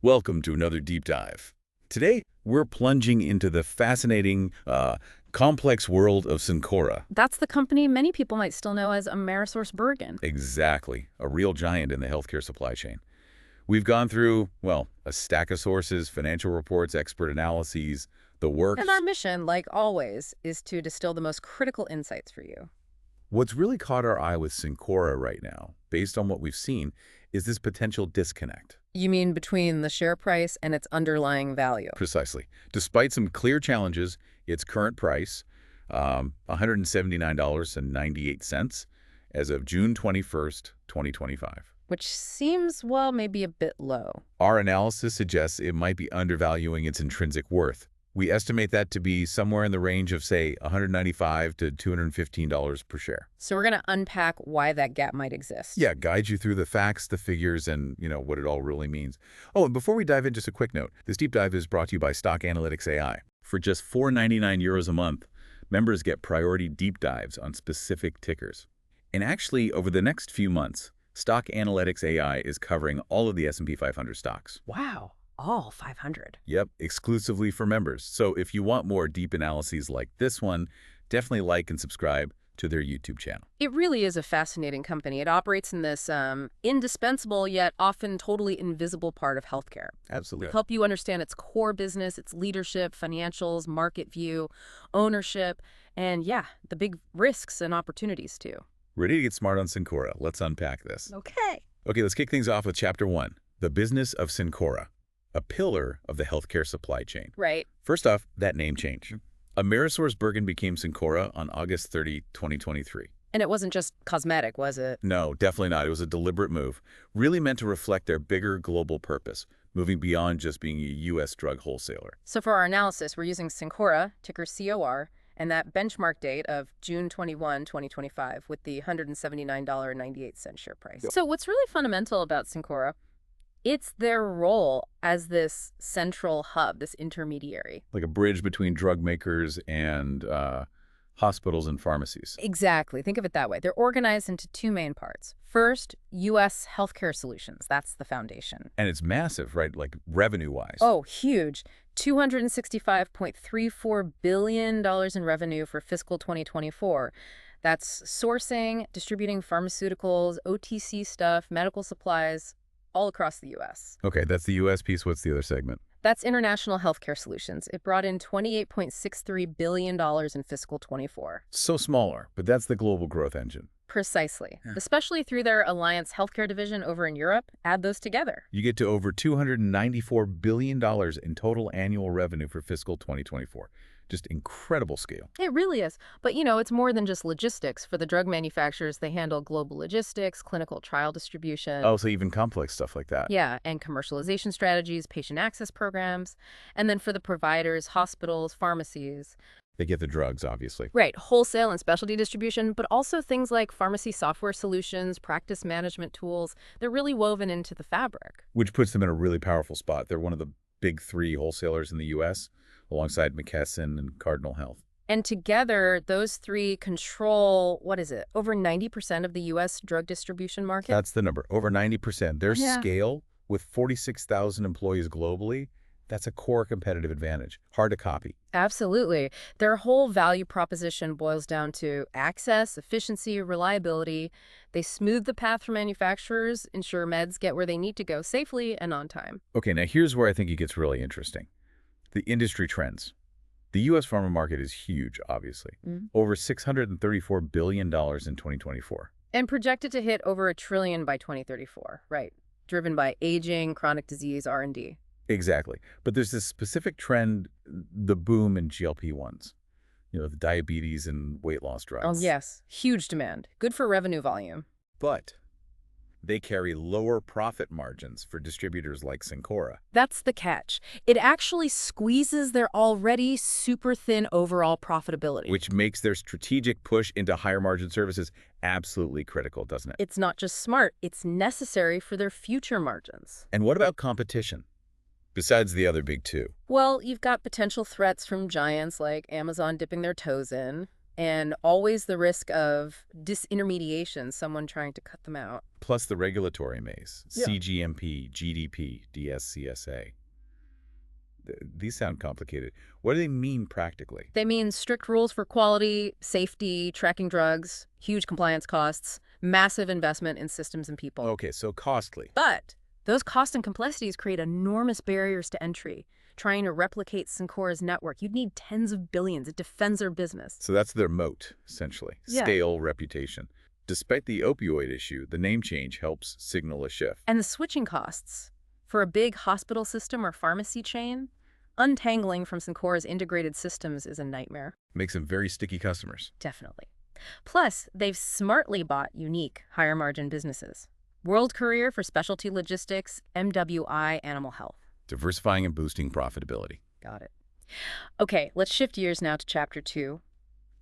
Welcome to another deep dive. Today, we're plunging into the fascinating, complex world of Cencora. That's the company many people might still know as AmerisourceBergen. Exactly, a real giant in the healthcare supply chain. We've gone through, well, a stack of sources, financial reports, expert analyses, the works. And our mission, like always, is to distill the most critical insights for you. What's really caught our eye with Cencora right now, based on what we've seen, is this potential disconnect. You mean between the share price and its underlying value? Precisely. Despite some clear challenges, its current price, $179.98 as of June 21st, 2025. Which seems, well, maybe a bit low. Our analysis suggests it might be undervaluing its intrinsic worth. We estimate that to be somewhere in the range of, say, $195 to $215 per share. So we're going to unpack why that gap might exist. Yeah, guide you through the facts, the figures, and, what it all really means. Oh, and before we dive in, just a quick note. This deep dive is brought to you by Stock Analytics AI. For just €4.99 a month, members get priority deep dives on specific tickers. And actually, over the next few months, Stock Analytics AI is covering all of the S&P 500 stocks. Wow. All 500. Yep, exclusively for members. So if you want more deep analyses like this one, definitely like and subscribe to their YouTube channel. It really is a fascinating company. It operates in this indispensable yet often totally invisible part of healthcare. Absolutely. Help you understand its core business, its leadership, financials, market view, ownership, and yeah, the big risks and opportunities too. Ready to get smart on Cencora? Let's unpack this. Okay, let's kick things off with Chapter 1, the business of Cencora, a pillar of the healthcare supply chain. Right. First off, that name change. AmerisourceBergen became Cencora on August 30, 2023. And it wasn't just cosmetic, was it? No, definitely not. It was a deliberate move, really meant to reflect their bigger global purpose, moving beyond just being a U.S. drug wholesaler. So for our analysis, we're using Cencora, ticker COR, and that benchmark date of June 21, 2025, with the $179.98 share price. Yep. So what's really fundamental about Cencora, it's their role as this central hub, this intermediary. Like a bridge between drug makers and hospitals and pharmacies. Exactly. Think of it that way. They're organized into two main parts. First, U.S. healthcare solutions. That's the foundation. And it's massive, right? Like revenue-wise. Oh, huge. $265.34 billion in revenue for fiscal 2024. That's sourcing, distributing pharmaceuticals, OTC stuff, medical supplies, all across the U.S. Okay, that's the U.S. piece. What's the other segment? That's International Healthcare Solutions. It brought in $28.63 billion in fiscal 24. So smaller, but that's the global growth engine. Precisely. Yeah. Especially through their Alliance Healthcare division over in Europe. Add those together. You get to over $294 billion in total annual revenue for fiscal 2024. Just incredible scale. It really is. But, it's more than just logistics. For the drug manufacturers, they handle global logistics, clinical trial distribution. Oh, so even complex stuff like that. Yeah, and commercialization strategies, patient access programs. And then for the providers, hospitals, pharmacies. They get the drugs, obviously. Right, wholesale and specialty distribution, but also things like pharmacy software solutions, practice management tools. They're really woven into the fabric. Which puts them in a really powerful spot. They're one of the big three wholesalers in the U.S., alongside McKesson and Cardinal Health. And together, those three control, over 90% of the U.S. drug distribution market? That's the number, over 90%. Their scale, with 46,000 employees globally, that's a core competitive advantage. Hard to copy. Absolutely. Their whole value proposition boils down to access, efficiency, reliability. They smooth the path for manufacturers, ensure meds get where they need to go safely and on time. Okay, now here's where I think it gets really interesting. The industry trends. The U.S. pharma market is huge, obviously. Over $634 billion in 2024. And projected to hit over $1 trillion by 2034, right? Driven by aging, chronic disease, R&D. Exactly. But there's this specific trend, the boom in GLP-1s. The diabetes and weight loss drugs. Oh, yes. Huge demand. Good for revenue volume. But they carry lower profit margins for distributors like Cencora. That's the catch. It actually squeezes their already super thin overall profitability. Which makes their strategic push into higher margin services absolutely critical, doesn't it? It's not just smart, it's necessary for their future margins. And what about competition? Besides the other big two? Well, you've got potential threats from giants like Amazon dipping their toes in, and always the risk of disintermediation, someone trying to cut them out. Plus the regulatory maze, Yeah. CGMP, GDP, DSCSA. These sound complicated. What do they mean practically? They mean strict rules for quality, safety, tracking drugs, huge compliance costs, massive investment in systems and people. Okay, so costly. But those costs and complexities create enormous barriers to entry. Trying to replicate Cencora's network, you'd need tens of billions. It defends their business. So that's their moat, essentially. Yeah. Scale, reputation. Despite the opioid issue, the name change helps signal a shift. And the switching costs. For a big hospital system or pharmacy chain, untangling from Cencora's integrated systems is a nightmare. Makes them very sticky customers. Definitely. Plus, they've smartly bought unique, higher-margin businesses. World Courier for specialty logistics, MWI Animal Health. Diversifying and boosting profitability. Got it. Okay, let's shift gears now to Chapter 2,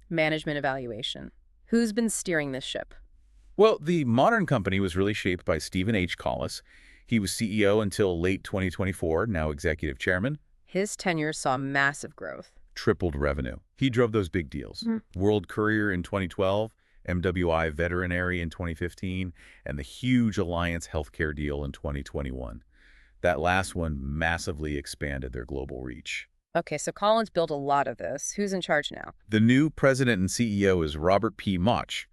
Management Evaluation. Who's been steering this ship? Well, the modern company was really shaped by Stephen H. Collis. He was CEO until late 2024, now executive chairman. His tenure saw massive growth. Tripled revenue. He drove those big deals. World Courier in 2012, MWI Veterinary in 2015, and the huge Alliance Healthcare deal in 2021. That last one massively expanded their global reach. Okay, so Collins built a lot of this. Who's in charge now? The new president and CEO is Robert P. Mauch.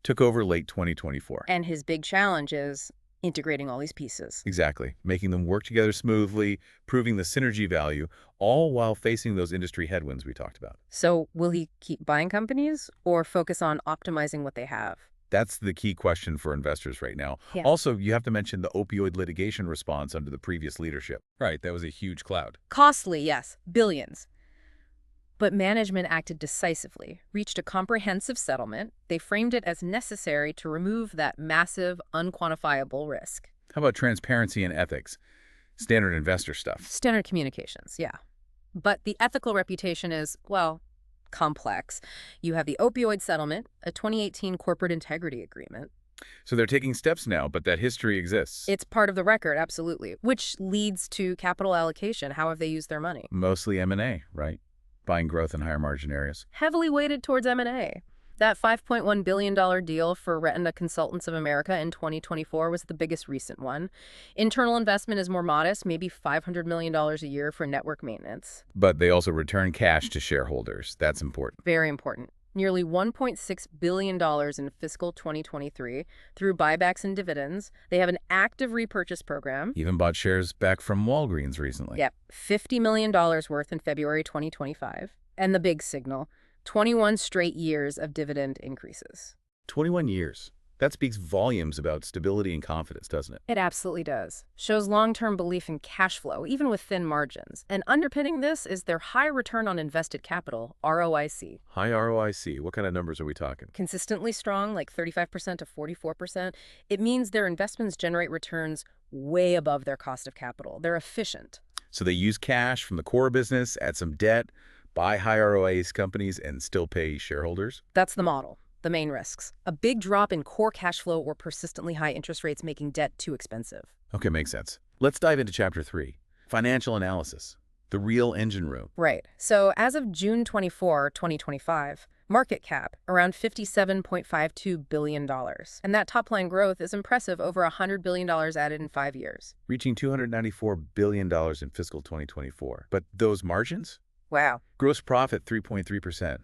Took over late 2024. And his big challenge is integrating all these pieces. Exactly. Making them work together smoothly, proving the synergy value, all while facing those industry headwinds we talked about. So will he keep buying companies or focus on optimizing what they have? That's the key question for investors right now. Yeah. Also, you have to mention the opioid litigation response under the previous leadership. Right, that was a huge cloud. Costly, yes, billions. But management acted decisively, reached a comprehensive settlement. They framed it as necessary to remove that massive, unquantifiable risk. How about transparency and ethics? Standard investor stuff. Standard communications, yeah. But the ethical reputation is, well, complex. You have the opioid settlement, a 2018 corporate integrity agreement. So they're taking steps now, but that history exists. It's part of the record, absolutely, which leads to capital allocation. How have they used their money? Mostly M&A, right? Buying growth in higher margin areas. Heavily weighted towards M&A. That $5.1 billion deal for Retina Consultants of America in 2024 was the biggest recent one. Internal investment is more modest, maybe $500 million a year for network maintenance. But they also return cash to shareholders. That's important. Very important. Nearly $1.6 billion in fiscal 2023 through buybacks and dividends. They have an active repurchase program. Even bought shares back from Walgreens recently. Yep, $50 million worth in February 2025. And the big signal, 21 straight years of dividend increases. 21 years. That speaks volumes about stability and confidence, doesn't it? It absolutely does. Shows long-term belief in cash flow, even with thin margins. And underpinning this is their high return on invested capital, ROIC. High ROIC. What kind of numbers are we talking? Consistently strong, like 35% to 44%. It means their investments generate returns way above their cost of capital. They're efficient. So they use cash from the core business, add some debt, buy high ROIC companies, and still pay shareholders? That's the model. The main risks. A big drop in core cash flow or persistently high interest rates making debt too expensive. Okay, makes sense. Let's dive into Chapter 3, Financial Analysis, the real engine room. Right. So as of June 24, 2025, market cap around $57.52 billion. And that top-line growth is impressive, over $100 billion added in 5 years. Reaching $294 billion in fiscal 2024. But those margins? Wow. Gross profit 3.3%.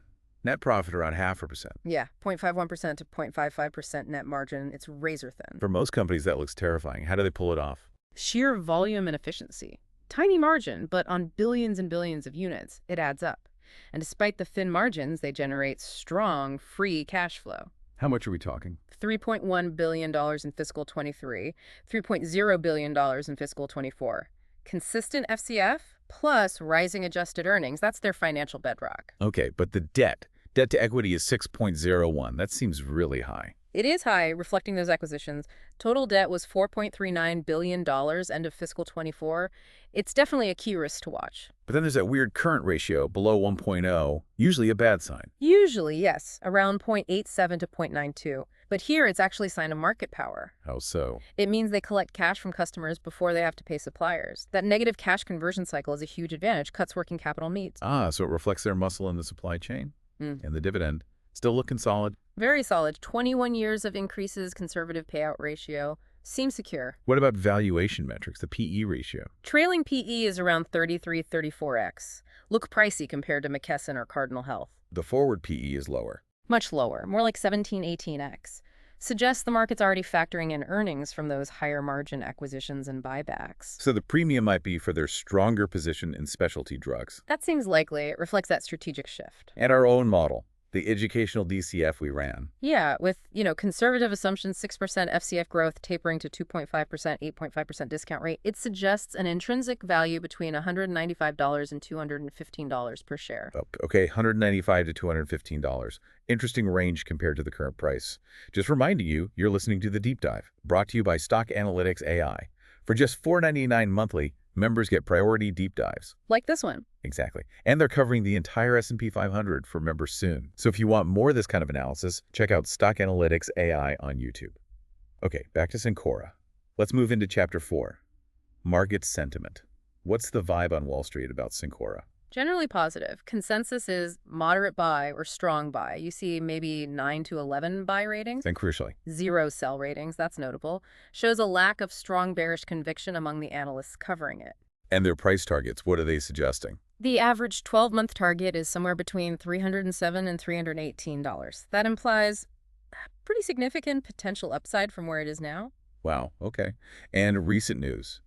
Net profit around 0.5%. Yeah, 0.51% to 0.55% net margin. It's razor thin. For most companies, that looks terrifying. How do they pull it off? Sheer volume and efficiency. Tiny margin, but on billions and billions of units, it adds up. And despite the thin margins, they generate strong free cash flow. How much are we talking? $3.1 billion in fiscal 23, $3.0 billion in fiscal 24. Consistent FCF plus rising adjusted earnings. That's their financial bedrock. Okay, but the debt to equity is 6.01. That seems really high. It is high, reflecting those acquisitions. Total debt was $4.39 billion end of fiscal 24. It's definitely a key risk to watch. But then there's that weird current ratio below 1.0, usually a bad sign. Usually, yes, around 0.87 to 0.92. But here it's actually a sign of market power. How so? It means they collect cash from customers before they have to pay suppliers. That negative cash conversion cycle is a huge advantage, cuts working capital needs. Ah, so it reflects their muscle in the supply chain? And the dividend. Still looking solid. Very solid. 21 years of increases, conservative payout ratio. Seems secure. What about valuation metrics, the PE ratio? Trailing PE is around 33-34x. Look pricey compared to McKesson or Cardinal Health. The forward PE is lower. Much lower, more like 17-18x. Suggests the market's already factoring in earnings from those higher margin acquisitions and buybacks. So the premium might be for their stronger position in specialty drugs. That seems likely. It reflects that strategic shift. And our own model, the educational DCF we ran. Yeah, with, conservative assumptions, 6% FCF growth tapering to 2.5%, 8.5% discount rate, it suggests an intrinsic value between $195 and $215 per share. Okay, $195 to $215. Interesting range compared to the current price. Just reminding you, you're listening to The Deep Dive, brought to you by Stock Analytics AI. For just $4.99 monthly, members get priority deep dives. Like this one. Exactly. And they're covering the entire S&P 500 for members soon. So if you want more of this kind of analysis, check out Stock Analytics AI on YouTube. Okay, back to Cencora. Let's move into Chapter 4, Market Sentiment. What's the vibe on Wall Street about Cencora? Generally positive. Consensus is moderate buy or strong buy. You see maybe 9 to 11 buy ratings. And crucially, 0 sell ratings, that's notable. Shows a lack of strong bearish conviction among the analysts covering it. and their price targets, what are they suggesting? The average 12-month target is somewhere between $307 and $318. That implies pretty significant potential upside from where it is now. Wow, okay. And recent news.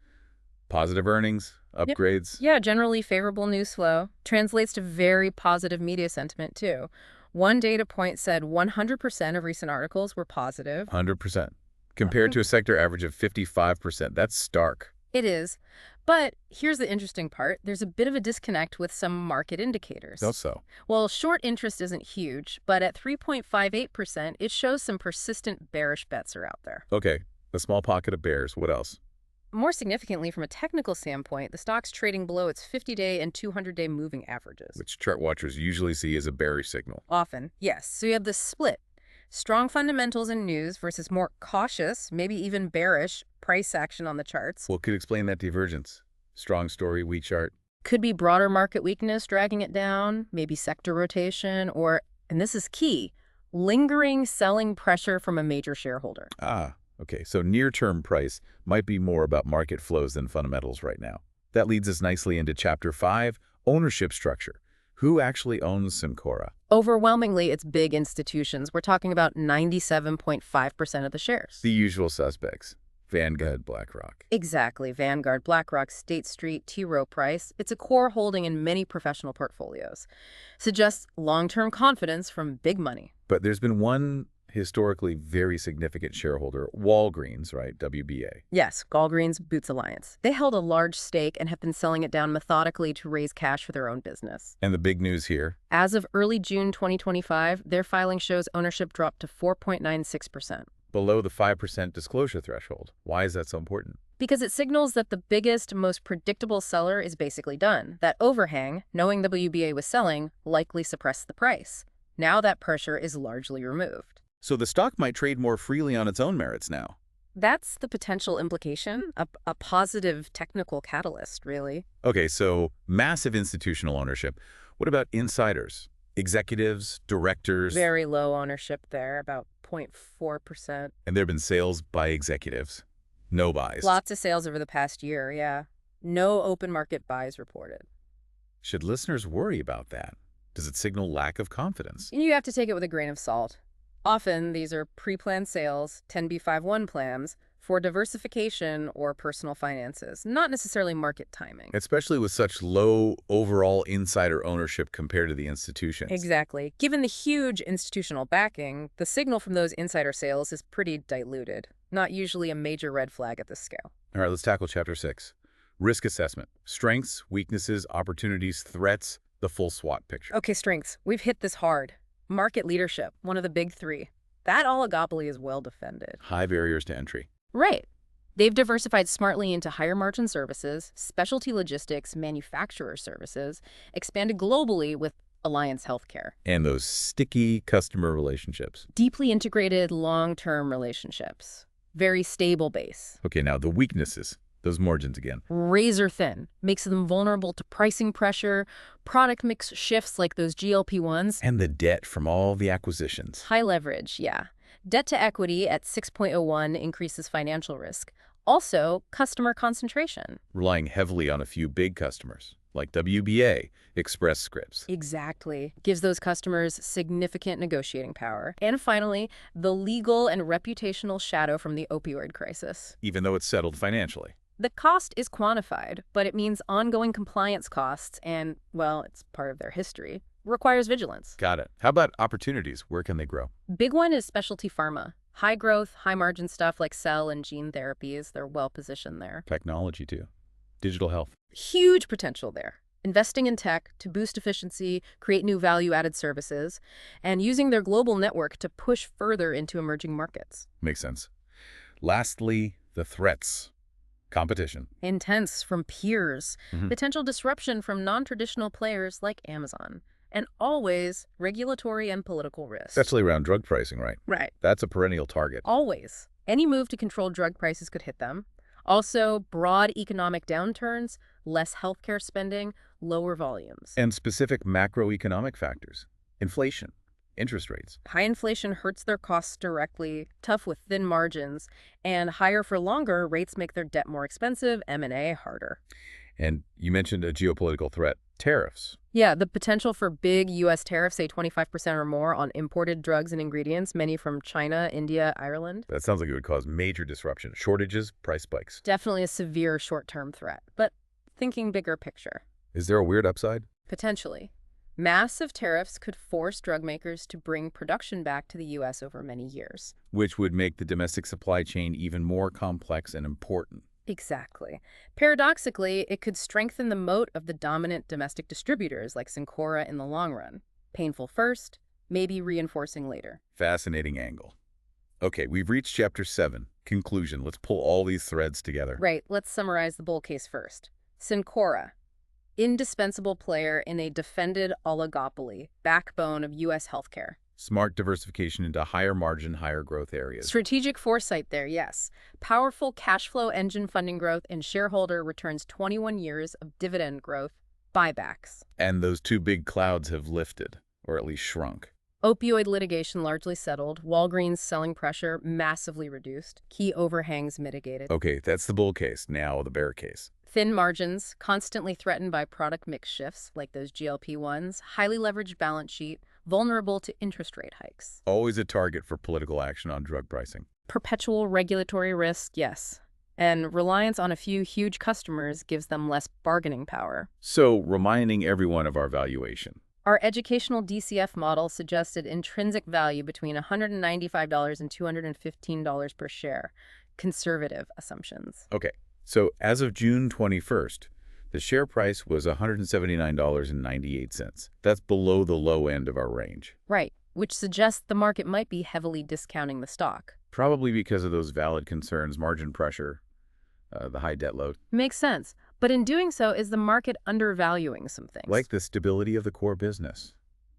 Positive earnings, upgrades. Yeah, generally favorable news flow. Translates to very positive media sentiment, too. One data point said 100% of recent articles were positive. 100%. Compared to a sector average of 55%. That's stark. It is. But here's the interesting part. There's a bit of a disconnect with some market indicators. How so? Well, short interest isn't huge, but at 3.58%, it shows some persistent bearish bets are out there. Okay, a small pocket of bears. What else? More significantly, from a technical standpoint, the stock's trading below its 50-day and 200-day moving averages. Which chart watchers usually see as a bearish signal. Often, yes. So you have this split. Strong fundamentals and news versus more cautious, maybe even bearish, price action on the charts. What could explain that divergence? Strong story, weak chart. Could be broader market weakness dragging it down, maybe sector rotation, or, and this is key, lingering selling pressure from a major shareholder. Ah, okay. So near-term price might be more about market flows than fundamentals right now. That leads us nicely into Chapter 5, ownership structure. Who actually owns Cencora? Overwhelmingly, it's big institutions. We're talking about 97.5% of the shares. The usual suspects. Vanguard, BlackRock. Exactly. Vanguard, BlackRock, State Street, T. Rowe Price. It's a core holding in many professional portfolios. Suggests long-term confidence from big money. But there's been one historically very significant shareholder, Walgreens, right? WBA. Yes, Walgreens Boots Alliance. They held a large stake and have been selling it down methodically to raise cash for their own business. And the big news here? As of early June 2025, their filing shows ownership dropped to 4.96%. Below the 5% disclosure threshold. Why is that so important? Because it signals that the biggest, most predictable seller is basically done. That overhang, knowing WBA was selling, likely suppressed the price. Now that pressure is largely removed. So the stock might trade more freely on its own merits now. That's the potential implication, a positive technical catalyst, really. Okay, so massive institutional ownership. What about insiders? Executives, directors? Very low ownership there, about 0.4%. And there have been sales by executives. No buys. Lots of sales over the past year, yeah. No open market buys reported. Should listeners worry about that? Does it signal lack of confidence? You have to take it with a grain of salt. Often, these are pre-planned sales, 10b5-1 plans, for diversification or personal finances, not necessarily market timing. Especially with such low overall insider ownership compared to the institutions. Exactly. Given the huge institutional backing, the signal from those insider sales is pretty diluted, not usually a major red flag at this scale. All right, let's tackle Chapter 6. Risk assessment. Strengths, weaknesses, opportunities, threats, the full SWOT picture. Okay, strengths. We've hit this hard. Market leadership, one of the big three. That oligopoly is well defended. High barriers to entry. Right. They've diversified smartly into higher margin services, specialty logistics, manufacturer services, expanded globally with Alliance Healthcare. And those sticky customer relationships. Deeply integrated long-term relationships. Very stable base. Okay, now the weaknesses. Those margins again. Razor thin, makes them vulnerable to pricing pressure, product mix shifts like those GLP-1s. And the debt from all the acquisitions. High leverage, yeah. Debt to equity at 6.01 increases financial risk. Also, customer concentration. Relying heavily on a few big customers, like WBA, Express Scripts. Exactly. Gives those customers significant negotiating power. And finally, the legal and reputational shadow from the opioid crisis. Even though it's settled financially. The cost is quantified, but it means ongoing compliance costs and, well, it's part of their history, requires vigilance. Got it. How about opportunities? Where can they grow? Big one is specialty pharma. High growth, high margin stuff like cell and gene therapies, they're well positioned there. Technology, too. Digital health. Huge potential there. Investing in tech to boost efficiency, create new value-added services, and using their global network to push further into emerging markets. Makes sense. Lastly, the threats. Competition. Intense from peers, potential disruption from non-traditional players like Amazon, and always regulatory and political risk. Especially around drug pricing, right? Right. That's a perennial target. Always. Any move to control drug prices could hit them. Also, broad economic downturns, less healthcare spending, lower volumes. And specific macroeconomic factors. Inflation. Interest rates. High inflation hurts their costs directly, tough with thin margins, and higher for longer rates make their debt more expensive, M&A harder. And you mentioned a geopolitical threat. Tariffs. Yeah, the potential for big U.S. tariffs, say 25% or more, on imported drugs and ingredients, many from China, India, Ireland. That sounds like it would cause major disruption. Shortages, price spikes. Definitely a severe short-term threat. But thinking bigger picture. Is there a weird upside? Potentially. Massive tariffs could force drug makers to bring production back to the U.S. over many years. Which would make the domestic supply chain even more complex and important. Exactly. Paradoxically, it could strengthen the moat of the dominant domestic distributors like Cencora in the long run. Painful first, maybe reinforcing later. Fascinating angle. Okay, we've reached Chapter 7. Conclusion. Let's pull all these threads together. Right, let's summarize the bull case first. Cencora. Indispensable player in a defended oligopoly, backbone of U.S. healthcare. Smart diversification into higher margin, higher growth areas. Strategic foresight there, yes. Powerful cash flow engine funding growth and shareholder returns 21 years of dividend growth, buybacks. And those two big clouds have lifted, or at least shrunk. Opioid litigation largely settled, Walgreens selling pressure massively reduced, key overhangs mitigated. Okay, that's the bull case. Now the bear case. Thin margins, constantly threatened by product mix shifts like those GLP-1s, highly leveraged balance sheet, vulnerable to interest rate hikes. Always a target for political action on drug pricing. Perpetual regulatory risk, yes. And reliance on a few huge customers gives them less bargaining power. So, reminding everyone of our valuation. Our educational DCF model suggested intrinsic value between $195 and $215 per share. Conservative assumptions. Okay, so as of June 21st, the share price was $179.98. That's below the low end of our range. Right, which suggests the market might be heavily discounting the stock. Probably because of those valid concerns, margin pressure, the high debt load. Makes sense. But in doing so, is the market undervaluing some things? Like the stability of the core business,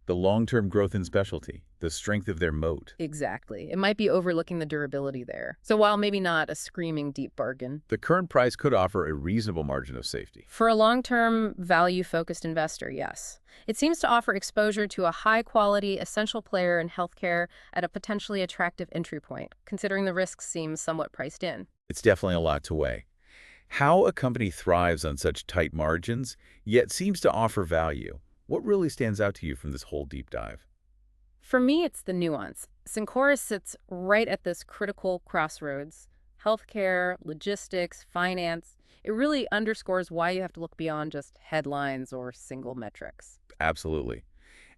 the long-term growth in specialty, the strength of their moat. Exactly. It might be overlooking the durability there. So while maybe not a screaming deep bargain, The current price could offer a reasonable margin of safety. for a long-term, value-focused investor, yes. It seems to offer exposure to a high-quality, essential player in healthcare at a potentially attractive entry point, considering the risks seem somewhat priced in. It's definitely a lot to weigh. How a company thrives on such tight margins, yet seems to offer value. What really stands out to you from this whole deep dive? For me, it's the nuance. Cencora sits right at this critical crossroads. Healthcare, logistics, finance. It really underscores why you have to look beyond just headlines or single metrics. Absolutely.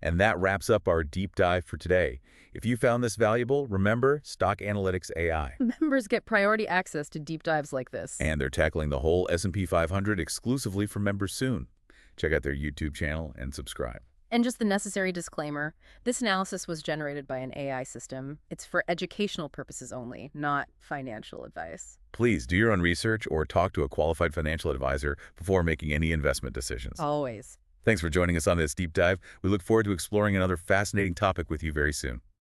And that wraps up our deep dive for today. If you found this valuable, remember Stock Analytics AI. Members get priority access to deep dives like this. And they're tackling the whole S&P 500 exclusively for members soon. Check out their YouTube channel and subscribe. And just the necessary disclaimer, this analysis was generated by an AI system. It's for educational purposes only, not financial advice. Please do your own research or talk to a qualified financial advisor before making any investment decisions. Always. Thanks for joining us on this deep dive. We look forward to exploring another fascinating topic with you very soon.